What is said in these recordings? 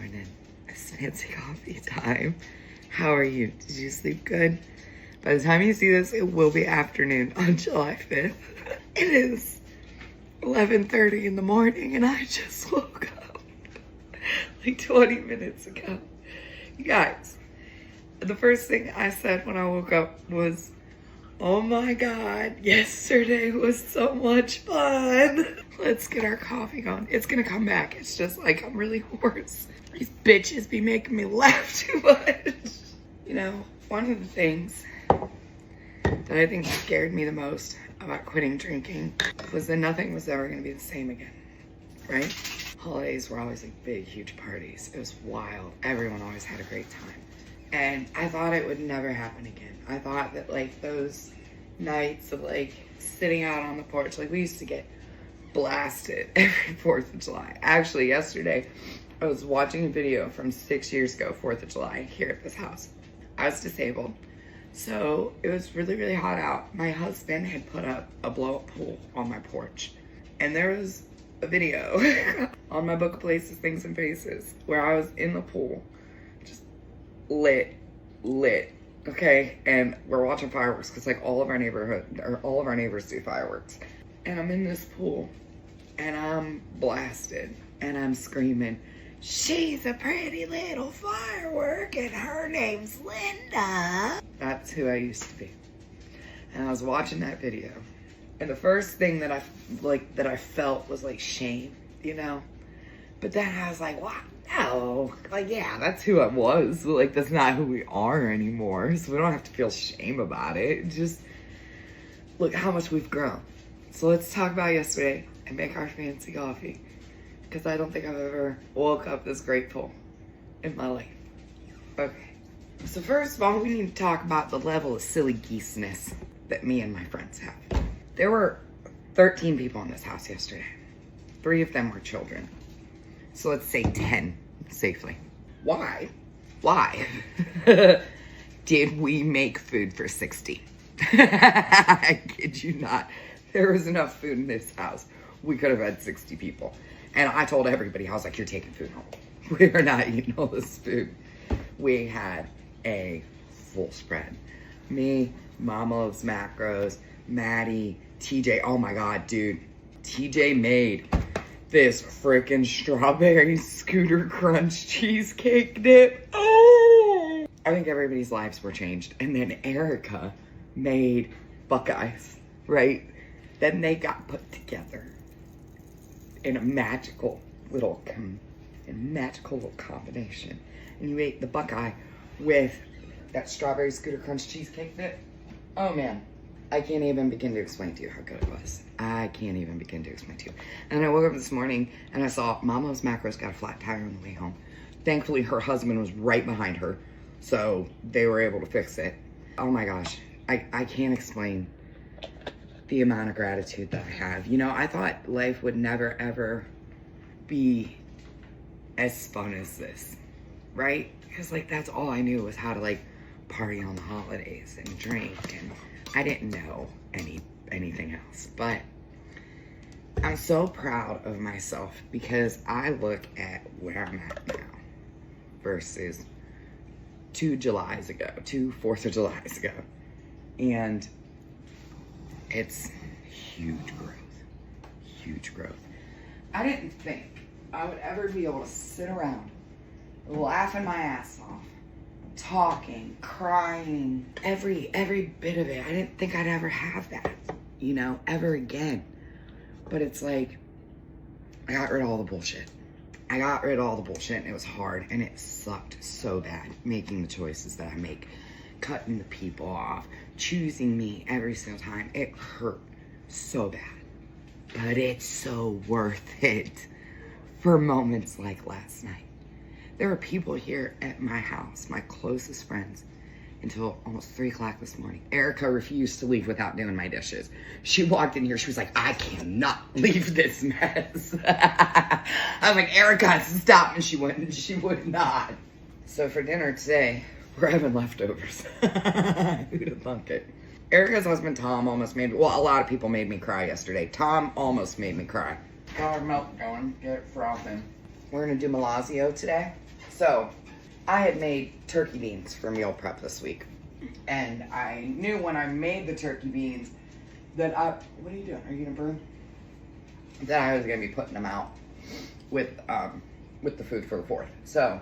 morning. It's fancy coffee time. How are you? Did you sleep good? By the time you see this, it will be afternoon on July 5th. It is 11:30 in the morning and I just woke up like 20 minutes ago. You guys, the first thing I said when I woke up was, oh my God, yesterday was so much fun. Let's get our coffee on. It's gonna come back. It's just like I'm really hoarse. These bitches be making me laugh too much. You know, one of the things that I think scared me the most about quitting drinking was that nothing was ever gonna be the same again, right? Holidays were always like big, huge parties. It was wild. Everyone always had a great time. And I thought it would never happen again. I thought that like those nights of like sitting out on the porch, like we used to get blasted every 4th of July. Actually, yesterday, I was watching a video from 6 years ago, 4th of July, here at this house. I was disabled, so it was really, really hot out. My husband had put up a blow-up pool on my porch, and there was a video on my Book of Places, Things, and Faces where I was in the pool, just lit, okay? And we're watching fireworks because like all of our neighbors do fireworks. And I'm in this pool, and I'm blasted, and I'm screaming, she's a pretty little firework, and her name's Linda. That's who I used to be. And I was watching that video, and the first thing that I felt was like shame, you know? But then I was like, wow, no, like, yeah, that's who I was. Like, that's not who we are anymore, so we don't have to feel shame about it. Just look how much we've grown. So let's talk about yesterday and make our fancy coffee, because I don't think I've ever woke up this grateful in my life. Okay, so first of all, we need to talk about the level of silly geeseness that me and my friends have. There were 13 people in this house yesterday. 3 of them were children. So let's say 10 safely. Why did we make food for 60? I kid you not. There was enough food in this house. We could have had 60 people. And I told everybody, I was like, you're taking food home. We are not eating all this food. We had a full spread. Me, Mama Loves Macros, Maddie, TJ. Oh my God, dude. TJ made this freaking strawberry Scooter Crunch cheesecake dip. Oh! I think everybody's lives were changed. And then Erica made Buckeyes, right? Then they got put together in a magical little combination. And you ate the Buckeye with that strawberry Scooter Crunch cheesecake dip. Oh man, I can't even begin to explain to you how good it was. I can't even begin to explain to you. And I woke up this morning and I saw Mama's Macros got a flat tire on the way home. Thankfully, her husband was right behind her, so they were able to fix it. Oh my gosh, I can't explain the amount of gratitude that I have. You know, I thought life would never ever be as fun as this, right? Because like that's all I knew was how to like party on the holidays and drink, and I didn't know anything else. But I'm so proud of myself because I look at where I'm at now versus 2 Julys ago, 2 4th of Julys ago, and it's huge growth. I didn't think I would ever be able to sit around laughing my ass off, talking, crying, every bit of it. I didn't think I'd ever have that, you know, ever again. But it's like, I got rid of all the bullshit. And it was hard, and it sucked so bad making the choices that I make, cutting the people off, choosing me every single time. It hurt so bad, but it's so worth it for moments like last night. There were people here at my house, my closest friends, until almost 3 o'clock this morning. Erica refused to leave without doing my dishes. She walked in here, she was like, I cannot leave this mess. I was like, Erica, stop, and she would not. So for dinner today, we're having leftovers. Who'd have thunk it? Erica's husband, Tom, almost made, well, a lot of people made me cry yesterday. Tom almost made me cry. Got our milk going, get it frothing. We're gonna do Malazio today. So I had made turkey beans for meal prep this week. And I knew when I made the turkey beans that what are you doing? Are you gonna burn? That I was gonna be putting them out with the food for the 4th. So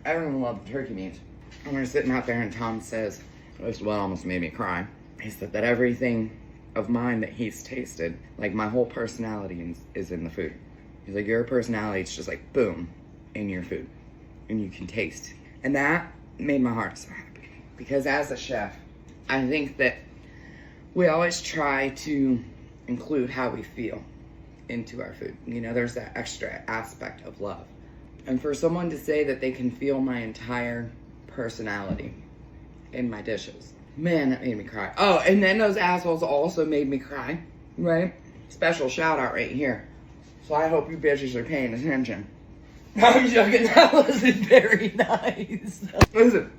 everyone loved the turkey beans. And we're sitting out there and Tom says, this is what almost made me cry. He said that everything of mine that he's tasted, like my whole personality is in the food. He's like, your personality is just like boom in your food and you can taste. And that made my heart so happy because as a chef, I think that we always try to include how we feel into our food. You know, there's that extra aspect of love. And for someone to say that they can feel my entire personality in my dishes, man, that made me cry. Oh, and then those assholes also made me cry, right? Special shout out right here. So I hope you bitches are paying attention. I'm joking, that wasn't very nice. Listen,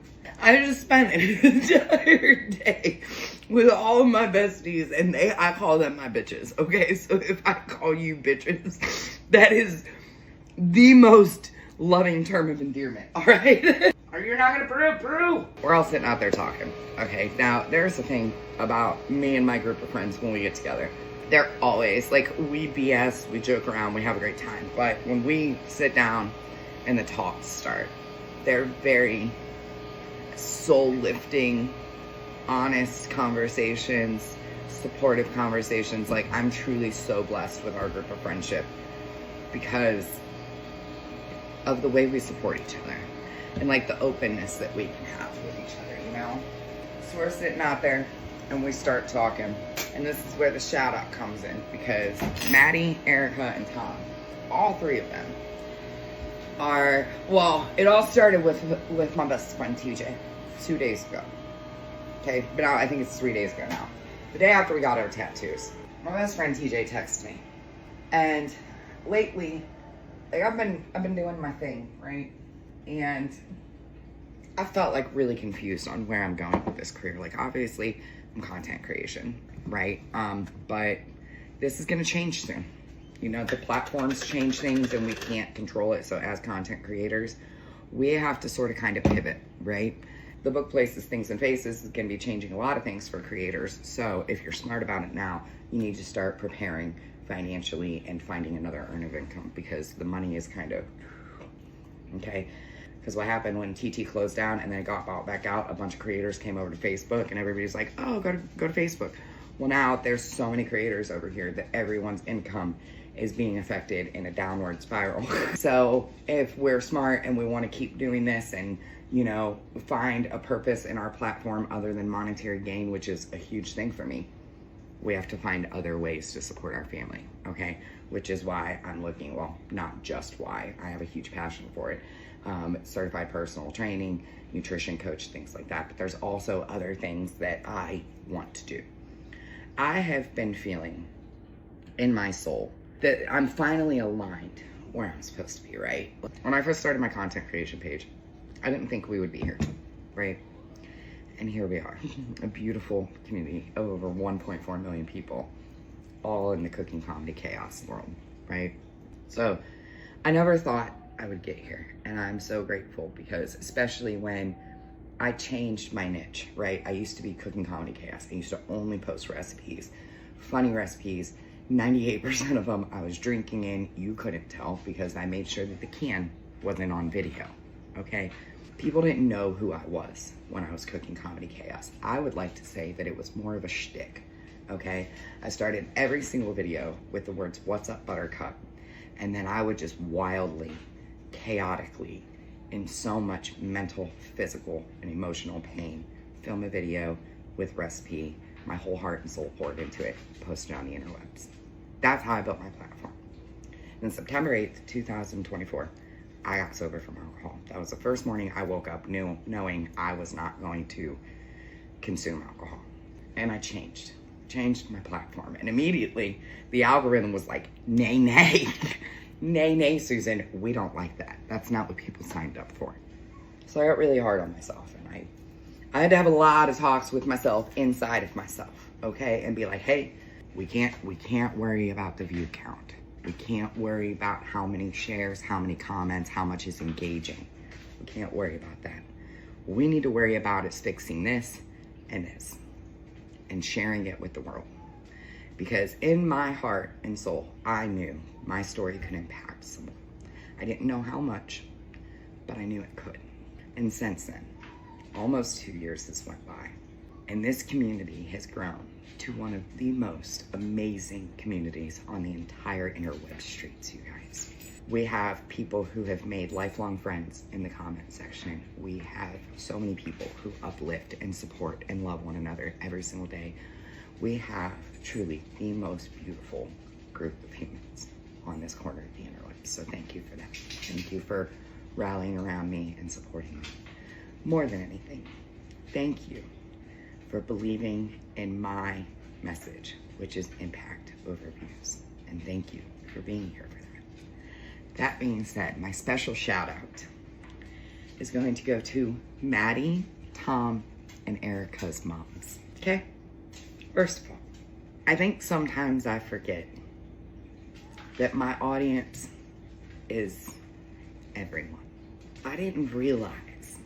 I just spent an entire day with all of my besties and I call them my bitches, okay? So if I call you bitches, that is the most loving term of endearment, all right? Or you're not gonna Peru. We're all sitting out there talking, okay? Now, there's the thing about me and my group of friends when we get together. They're always, like, we BS, we joke around, we have a great time. But when we sit down and the talks start, they're very soul-lifting, honest conversations, supportive conversations. Like, I'm truly so blessed with our group of friendship because of the way we support each other and like the openness that we can have with each other, you know? So we're sitting out there and we start talking, and this is where the shout out comes in because Maddie, Erica, and Tom, all three of them are, well, it all started with my best friend TJ 2 days ago. Okay, but now I think it's 3 days ago now. The day after we got our tattoos, my best friend TJ texted me, and lately, like I've been doing my thing, right? And I felt like really confused on where I'm going with this career. Like obviously, I'm content creation, right? But this is gonna change soon. You know, the platforms change things and we can't control it. So as content creators, we have to sort of kind of pivot, right? The book Places, Things, and Faces is gonna be changing a lot of things for creators. So if you're smart about it now, you need to start preparing financially and finding another earn of income because the money is kind of, okay? Because what happened when TT closed down and then it got bought back out, a bunch of creators came over to Facebook and everybody's like, oh, go to Facebook. Well, now there's so many creators over here that everyone's income is being affected in a downward spiral. So if we're smart and we want to keep doing this and, you know, find a purpose in our platform other than monetary gain, which is a huge thing for me, we have to find other ways to support our family, okay? Which is why I'm looking, well, not just why, I have a huge passion for it. Certified personal training, nutrition coach, things like that. But there's also other things that I want to do. I have been feeling in my soul that I'm finally aligned where I'm supposed to be, right? When I first started my content creation page, I didn't think we would be here, right? And here we are, a beautiful community of over 1.4 million people, all in the cooking comedy chaos world, right? So I never thought I would get here, and I'm so grateful because especially when I changed my niche, right? I used to be cooking comedy chaos. I used to only post recipes, funny recipes. 98% of them I was drinking in. You couldn't tell because I made sure that the can wasn't on video, okay? People didn't know who I was when I was cooking comedy chaos. I would like to say that it was more of a shtick, okay? I started every single video with the words, "What's up, Buttercup?" And then I would just wildly, chaotically, in so much mental, physical, and emotional pain, film a video with recipe, my whole heart and soul poured into it, posted on the interwebs. That's how I built my platform. And September 8th, 2024, I got sober from alcohol. That was the first morning I woke up knowing I was not going to consume alcohol. And I changed my platform. And immediately the algorithm was like, nay, nay, nay, nay, Susan, we don't like that. That's not what people signed up for. So I got really hard on myself and I had to have a lot of talks with myself inside of myself, okay? And be like, hey, we can't worry about the view count. We can't worry about how many shares, how many comments, how much is engaging. We can't worry about that. What we need to worry about is fixing this and this and sharing it with the world. Because in my heart and soul, I knew my story could impact someone. I didn't know how much, but I knew it could. And since then, almost 2 years has went by, and this community has grown to one of the most amazing communities on the entire interweb streets, you guys. We have people who have made lifelong friends in the comment section. We have so many people who uplift and support and love one another every single day. We have truly the most beautiful group of humans on this corner of the interweb. So thank you for that. Thank you for rallying around me and supporting me. More than anything, thank you for believing in my message, which is impact over views. And thank you for being here for that. That being said, my special shout out is going to go to Maddie, Tom, and Erica's moms. Okay? First of all, I think sometimes I forget that my audience is everyone. I didn't realize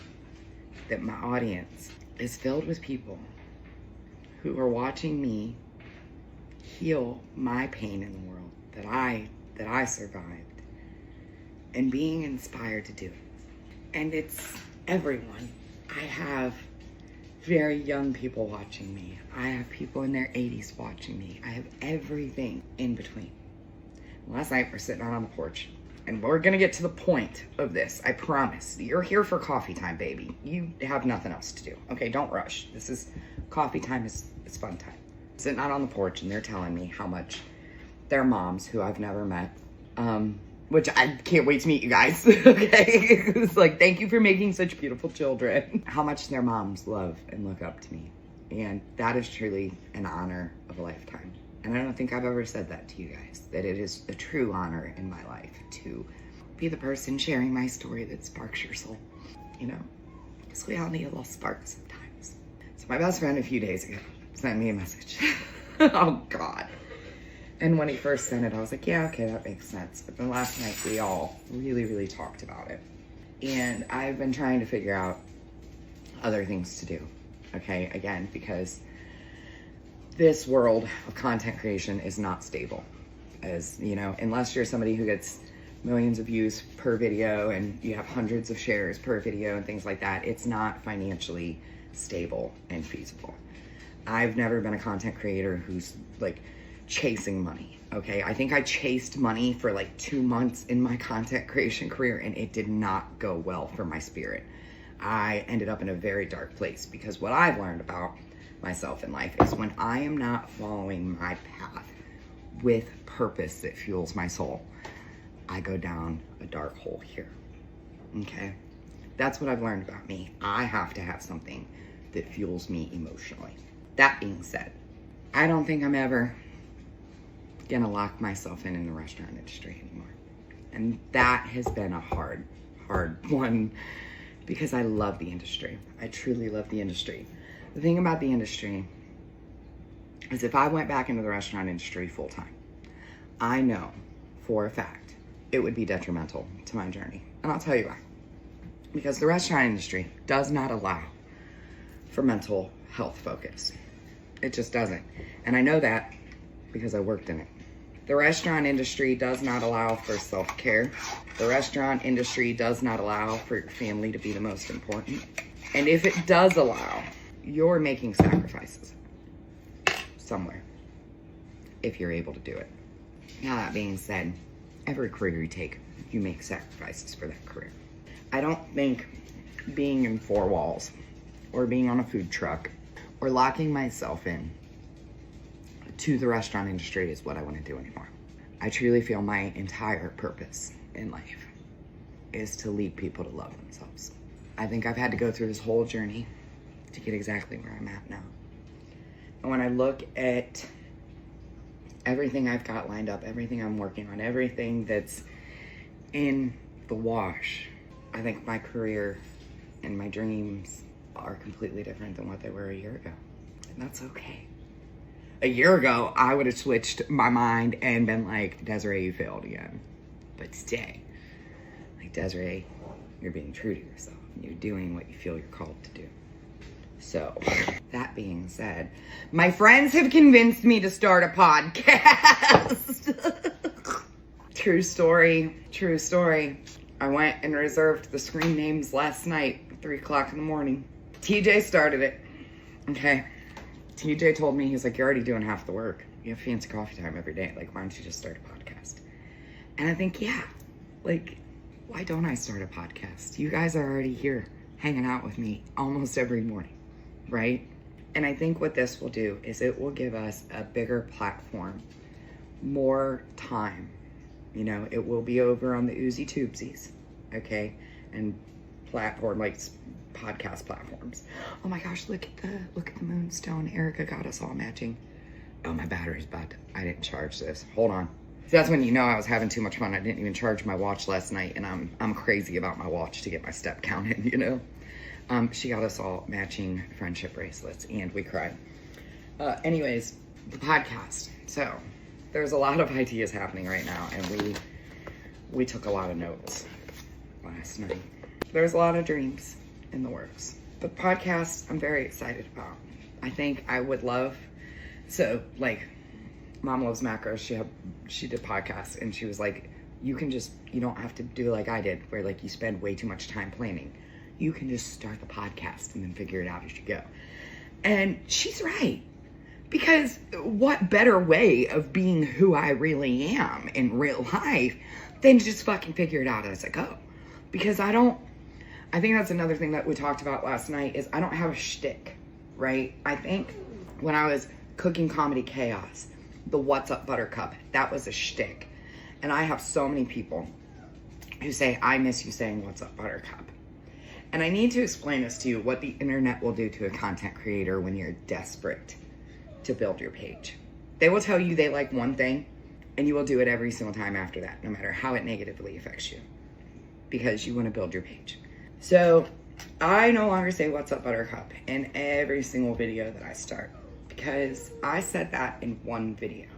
that my audience is filled with people who are watching me heal my pain in the world that I survived and being inspired to do it. And it's everyone. I have very young people watching me. I have people in their 80s watching me. I have everything in between. Last night we're sitting out on the porch, and we're gonna get to the point of this, I promise. You're here for coffee time, baby. You have nothing else to do. Okay, don't rush. This is coffee time, it's fun time. Sitting out on the porch, and they're telling me how much their moms, who I've never met, which I can't wait to meet you guys, okay? It's like, thank you for making such beautiful children. How much their moms love and look up to me. And that is truly an honor of a lifetime. And I don't think I've ever said that to you guys, that it is a true honor in my life to be the person sharing my story that sparks your soul, you know? Because we all need a little spark sometimes. So my best friend a few days ago sent me a message. Oh God. And when he first sent it, I was like, yeah, okay, that makes sense. But then last night we all really talked about it. And I've been trying to figure out other things to do, okay? Again, because this world of content creation is not stable. As you know, unless you're somebody who gets millions of views per video and you have hundreds of shares per video and things like that, it's not financially stable and feasible. I've never been a content creator who's like chasing money, okay? I think I chased money for like 2 months in my content creation career, and it did not go well for my spirit. I ended up in a very dark place, because what I've learned about myself in life is when I am not following my path with purpose that fuels my soul, I go down a dark hole here, okay? That's what I've learned about me. I have to have something that fuels me emotionally. That being said, I don't think I'm ever gonna lock myself in the restaurant industry anymore. And that has been a hard one, because I love the industry. I truly love the industry. The thing about the industry is if I went back into the restaurant industry full time, I know for a fact it would be detrimental to my journey. And I'll tell you why. Because the restaurant industry does not allow for mental health focus. It just doesn't. And I know that because I worked in it. The restaurant industry does not allow for self-care. The restaurant industry does not allow for your family to be the most important. And if it does allow, you're making sacrifices somewhere if you're able to do it. Now, that being said, every career you take, you make sacrifices for that career. I don't think being in 4 walls or being on a food truck or locking myself in to the restaurant industry is what I want to do anymore. I truly feel my entire purpose in life is to lead people to love themselves. I think I've had to go through this whole journey to get exactly where I'm at now. And when I look at everything I've got lined up, everything I'm working on, everything that's in the wash, I think my career and my dreams are completely different than what they were a year ago. And that's okay. A year ago, I would have switched my mind and been like, Desiree, you failed again. But today, like, Desiree, you're being true to yourself. You're doing what you feel you're called to do. So, that being said, my friends have convinced me to start a podcast. True story, true story. I went and reserved the screen names last night at 3 o'clock in the morning. TJ started it. Okay. TJ told me, he's like, you're already doing half the work. You have fancy coffee time every day. Like, why don't you just start a podcast? And I think, yeah, like, why don't I start a podcast? You guys are already here hanging out with me almost every morning, right? And I think what this will do is it will give us a bigger platform, more time. You know, it will be over on the Oozy Tubesies, okay? And platform, like podcast platforms. Oh my gosh, look at the moonstone. Erica got us all matching. Oh, my battery's about to, I didn't charge this. Hold on. So that's when you know I was having too much fun. I didn't even charge my watch last night, and I'm crazy about my watch to get my step count in, you know? She got us all matching friendship bracelets, and we cried. Anyways, the podcast. So, there's a lot of ideas happening right now, and we took a lot of notes last night. There's a lot of dreams in the works. The podcast, I'm very excited about. I think I would love, so, like, Mom Loves Macros, she did podcasts, and she was like, you don't have to do like I did, where like you spend way too much time planning. You can just start the podcast and then figure it out as you go. And she's right. Because what better way of being who I really am in real life than to just fucking figure it out as I go? Because I think that's another thing that we talked about last night is I don't have a shtick, right? I think when I was cooking Comedy Chaos, the What's Up Buttercup, that was a shtick. And I have so many people who say, I miss you saying What's Up Buttercup. And I need to explain this to you, what the internet will do to a content creator when you're desperate to build your page. They will tell you they like one thing, and you will do it every single time after that, no matter how it negatively affects you, because you want to build your page. So I no longer say What's Up Buttercup in every single video that I start, because I said that in one video.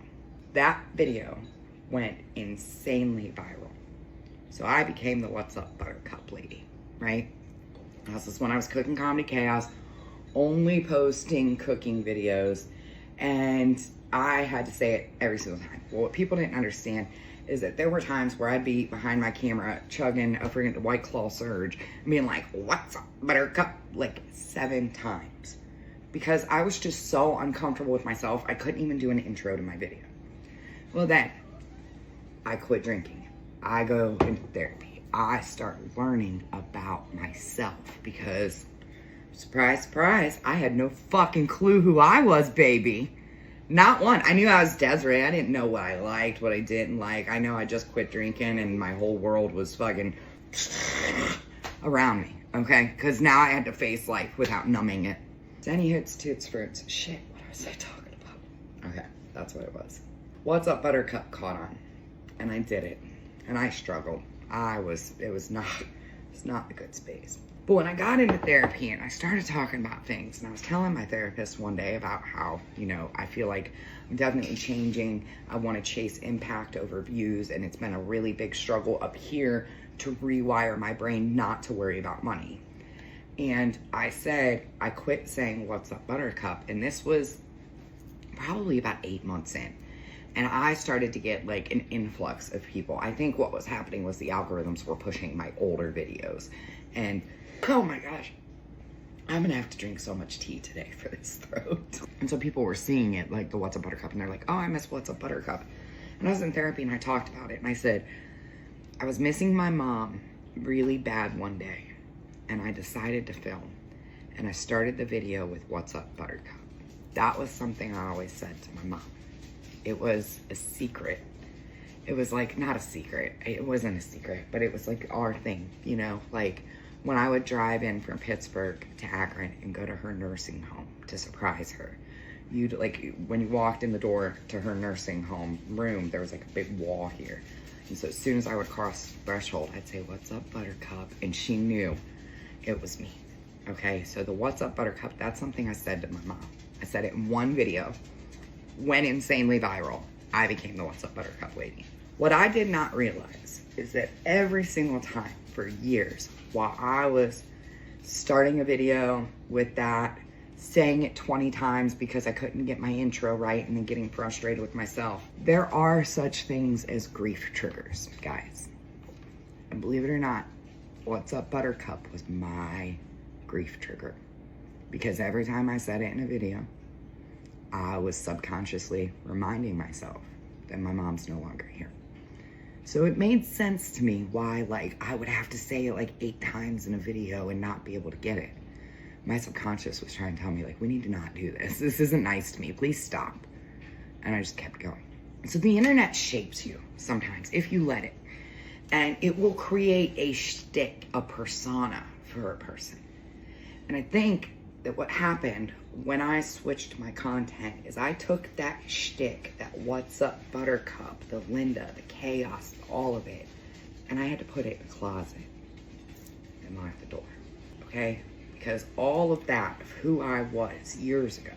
That video went insanely viral. So I became the What's Up Buttercup lady, right? This is when I was cooking Comedy Chaos, only posting cooking videos, and I had to say it every single time. Well, what people didn't understand is that there were times where I'd be behind my camera chugging a freaking White Claw Surge and being like, What's Up Buttercup? Like 7 times. Because I was just so uncomfortable with myself, I couldn't even do an intro to my video. Well then, I quit drinking. I go into therapy. I start learning about myself because, surprise, surprise, I had no fucking clue who I was, baby. Not one. I knew I was Desiree. I didn't know what I liked, what I didn't like. I know I just quit drinking and my whole world was fucking around me, okay? Because now I had to face life without numbing it. Denny Hoots, Toots, Fruits. Shit, what was I talking about? Okay, that's what it was. What's Up Buttercup caught on, and I did it, and I struggled. It was not a good space. But when I got into therapy and I started talking about things, and I was telling my therapist one day about how, you know, I feel like I'm definitely changing. I want to chase impact over views, and it's been a really big struggle up here to rewire my brain not to worry about money. And I said, I quit saying What's Up Buttercup, and this was probably about 8 months in. And I started to get like an influx of people. I think what was happening was the algorithms were pushing my older videos. And oh my gosh, I'm gonna have to drink so much tea today for this throat. And so people were seeing it, like the What's Up Buttercup, and they're like, oh, I miss What's Up Buttercup. And I was in therapy and I talked about it, and I said, I was missing my mom really bad one day, and I decided to film. And I started the video with What's Up Buttercup. That was something I always said to my mom. It was a secret. It was like, not a secret. It wasn't a secret, but it was like our thing, you know? Like when I would drive in from Pittsburgh to Akron and go to her nursing home to surprise her, you'd like, when you walked in the door to her nursing home room, there was like a big wall here. And so as soon as I would cross the threshold, I'd say, What's Up Buttercup? And she knew it was me. Okay, so the What's Up Buttercup, that's something I said to my mom. I said it in one video, went insanely viral. I became the What's Up Buttercup lady. What I did not realize is that every single time for years, while I was starting a video with that, saying it 20 times because I couldn't get my intro right and then getting frustrated with myself, there are such things as grief triggers, guys. And believe it or not, What's Up Buttercup was my grief trigger. Because every time I said it in a video, I was subconsciously reminding myself that my mom's no longer here. So it made sense to me why, like, I would have to say it like 8 times in a video and not be able to get it. My subconscious was trying to tell me, like, we need to not do this. This isn't nice to me. Please stop. And I just kept going. So the internet shapes you sometimes, if you let it. And it will create a shtick, a persona for a person. And I think that what happened when I switched my content is I took that shtick, that What's Up Buttercup, the Linda, the chaos, all of it, and I had to put it in the closet and lock the door, okay? Because all of that of who I was years ago,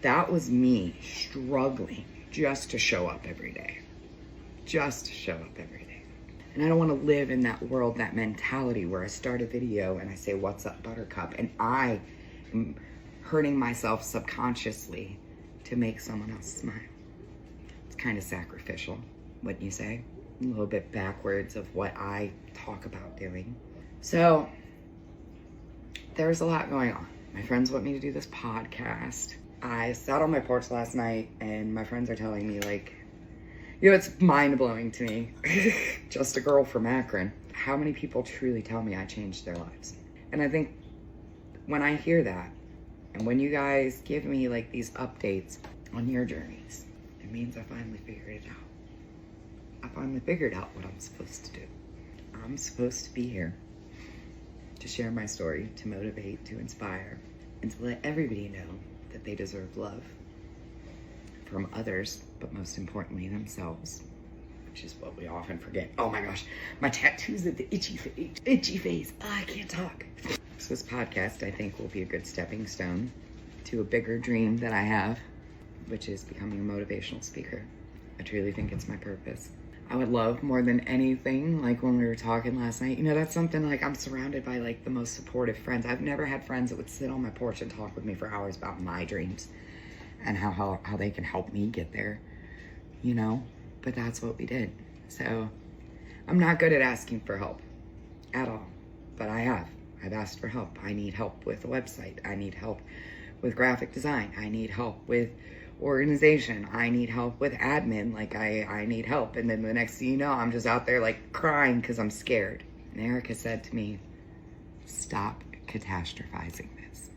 that was me struggling just to show up every day. Just to show up every day. And I don't want to live in that world, that mentality where I start a video and I say, What's Up Buttercup? And I am hurting myself subconsciously to make someone else smile. It's kind of sacrificial, wouldn't you say? A little bit backwards of what I talk about doing. So there's a lot going on. My friends want me to do this podcast. I sat on my porch last night and my friends are telling me, like, you know, it's mind-blowing to me, just a girl from Akron, how many people truly tell me I changed their lives. And I think when I hear that, and when you guys give me like these updates on your journeys, it means I finally figured it out. I finally figured out what I'm supposed to do. I'm supposed to be here to share my story, to motivate, to inspire, and to let everybody know that they deserve love from others, but most importantly themselves, which is what we often forget. Oh my gosh, my tattoos at the itchy face. Oh, I can't talk. So this podcast, I think, will be a good stepping stone to a bigger dream that I have, which is becoming a motivational speaker. I truly think it's my purpose. I would love more than anything, like when we were talking last night, you know, that's something like I'm surrounded by like the most supportive friends. I've never had friends that would sit on my porch and talk with me for hours about my dreams and how they can help me get there, you know, but that's what we did. So I'm not good at asking for help at all, but I've asked for help. I need help with a website. I need help with graphic design. I need help with organization. I need help with admin. Like I need help. And then the next thing you know, I'm just out there like crying because I'm scared. And Erica said to me, stop catastrophizing this.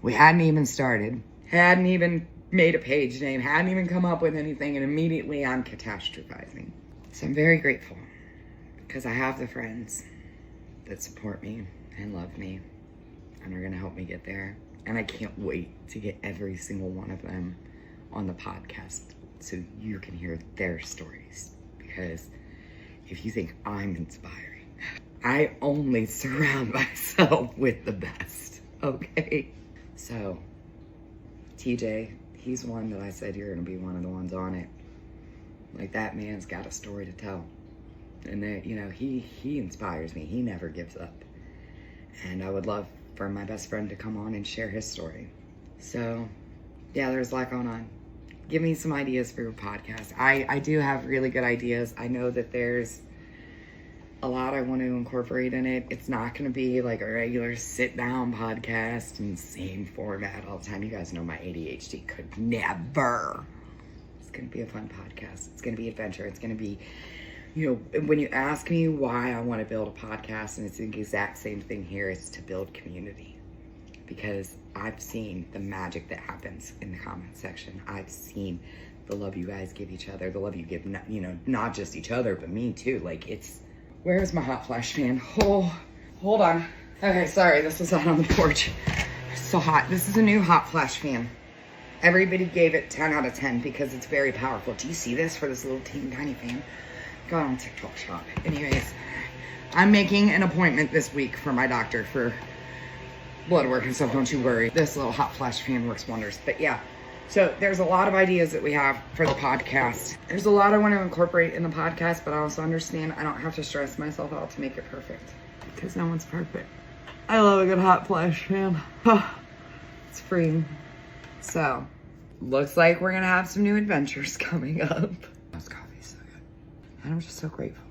We hadn't even started, hadn't even made a page name, hadn't even come up with anything, and immediately I'm catastrophizing. So I'm very grateful because I have the friends that support me and love me and are gonna help me get there. And I can't wait to get every single one of them on the podcast so you can hear their stories. Because if you think I'm inspiring, I only surround myself with the best, okay? So, TJ, he's one that I said you're gonna be one of the ones on it. Like, that man's got a story to tell. And that, you know, he inspires me. He never gives up. And I would love for my best friend to come on and share his story. So, yeah, there's a lot going on. Give me some ideas for your podcast. I do have really good ideas. I know that there's a lot I want to incorporate in it. It's not going to be like a regular sit-down podcast and same format all the time. You guys know my ADHD could never. It's going to be a fun podcast. It's going to be adventure. It's going to be, you know, when you ask me why I want to build a podcast, and it's the exact same thing here, it's to build community. Because I've seen the magic that happens in the comment section. I've seen the love you guys give each other, the love you give, you know, not just each other, but me too. Like, it's, where's my hot flash fan? Oh, hold on. Okay, sorry, this was out on the porch. It's so hot. This is a new hot flash fan. Everybody gave it 10 out of 10 because it's very powerful. Do you see this for this little teeny tiny fan? Go on TikTok shop. Anyways, I'm making an appointment this week for my doctor for blood work and stuff. Don't you worry. This little hot flash fan works wonders. But yeah, So there's a lot of ideas that we have for the podcast. There's a lot I want to incorporate in the podcast, but I also understand I don't have to stress myself out to make it perfect because no one's perfect. I love a good hot flash, man. It's freeing. So, looks like we're gonna have some new adventures coming up. This coffee's so good. And I'm just so grateful.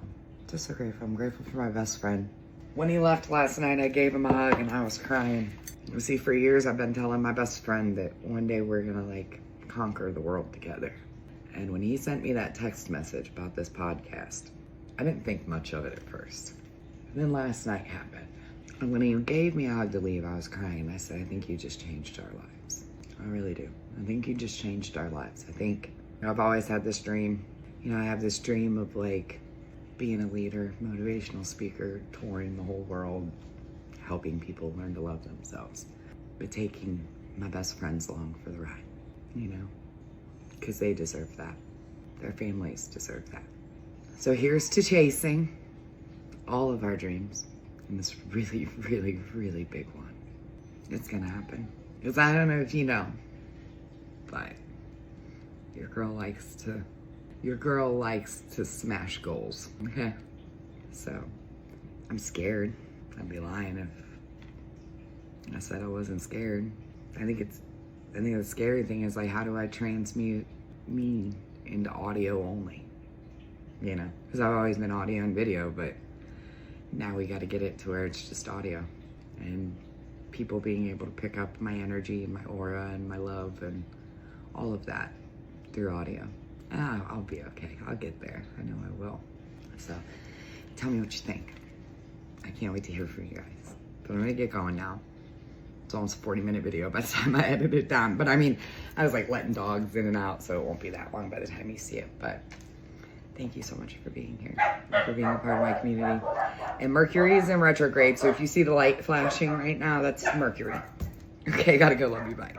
Just so grateful. I'm grateful for my best friend. When he left last night, I gave him a hug and I was crying. You see, for years I've been telling my best friend that one day we're gonna like conquer the world together. And when he sent me that text message about this podcast, I didn't think much of it at first. And then last night happened. And when he gave me a hug to leave, I was crying. I said, I think you just changed our lives. I really do. I think you just changed our lives. I think, I've always had this dream. I have this dream of like being a leader, motivational speaker, touring the whole world, helping people learn to love themselves, but taking my best friends along for the ride, because they deserve that. Their families deserve that. So here's to chasing all of our dreams. And this really, really, really big one. It's gonna happen. Because I don't know if you know, but your girl likes to smash goals, okay? So, I'm scared. I'd be lying if I said I wasn't scared. I think the scary thing is like, how do I transmute me into audio only? Because I've always been audio and video, but now we got to get it to where it's just audio and people being able to pick up my energy and my aura and my love and all of that through audio. I'll be okay. I'll get there. I know I will. So tell me what you think. I can't wait to hear from you guys. But I'm gonna get going now. It's almost a 40-minute video by the time I edit it down. But I mean, I was like letting dogs in and out, so it won't be that long by the time you see it. But thank you so much for being here, for being a part of my community. And Mercury is in retrograde, so if you see the light flashing right now, that's Mercury. Okay, gotta go. Love you. Bye.